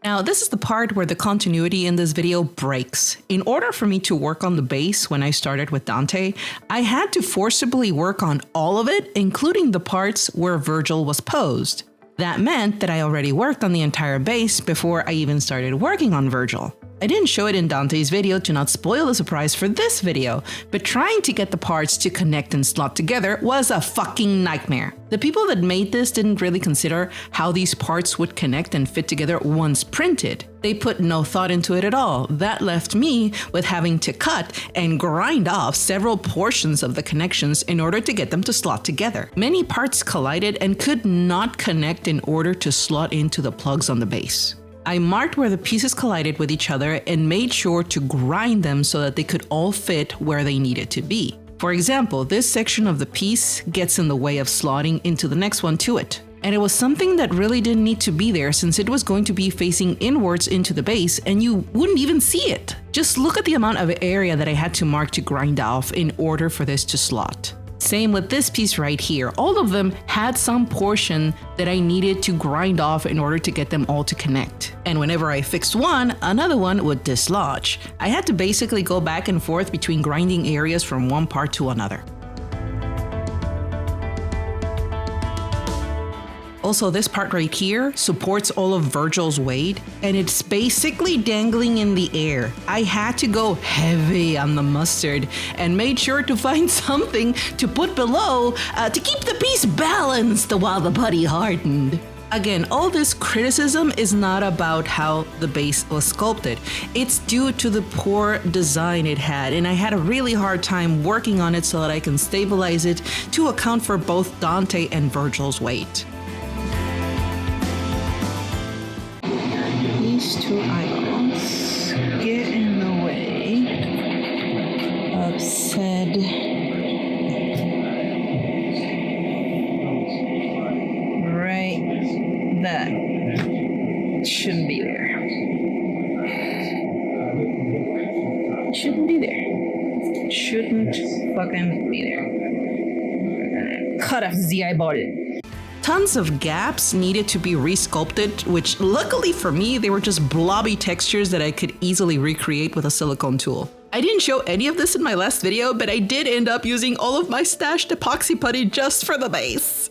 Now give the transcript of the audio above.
Now, this is the part where the continuity in this video breaks. In order for me to work on the base when I started with Dante, I had to forcibly work on all of it, including the parts where Virgil was posed. That meant that I already worked on the entire base before I even started working on Virgil. I didn't show it in Dante's video to not spoil the surprise for this video, but trying to get the parts to connect and slot together was a fucking nightmare. The people that made this didn't really consider how these parts would connect and fit together once printed. They put no thought into it at all. That left me with having to cut and grind off several portions of the connections in order to get them to slot together. Many parts collided and could not connect in order to slot into the plugs on the base. I marked where the pieces collided with each other and made sure to grind them so that they could all fit where they needed to be. For example, this section of the piece gets in the way of slotting into the next one to it. And it was something that really didn't need to be there since it was going to be facing inwards into the base and you wouldn't even see it. Just look at the amount of area that I had to mark to grind off in order for this to slot. Same with this piece right here. All of them had some portion that I needed to grind off in order to get them all to connect. And whenever I fixed one, another one would dislodge. I had to basically go back and forth between grinding areas from one part to another. Also, this part right here supports all of Virgil's weight, and it's basically dangling in the air. I had to go heavy on the mustard and made sure to find something to put below to keep the piece balanced while the putty hardened. Again, all this criticism is not about how the base was sculpted. It's due to the poor design it had, and I had a really hard time working on it so that I can stabilize it to account for both Dante and Virgil's weight. These two icons get in the way of said right that shouldn't be there. Shouldn't be there. Shouldn't fucking be there. Cut off the eyeball. Tons of gaps needed to be resculpted, which luckily for me, they were just blobby textures that I could easily recreate with a silicone tool. I didn't show any of this in my last video, but I did end up using all of my stashed epoxy putty just for the base.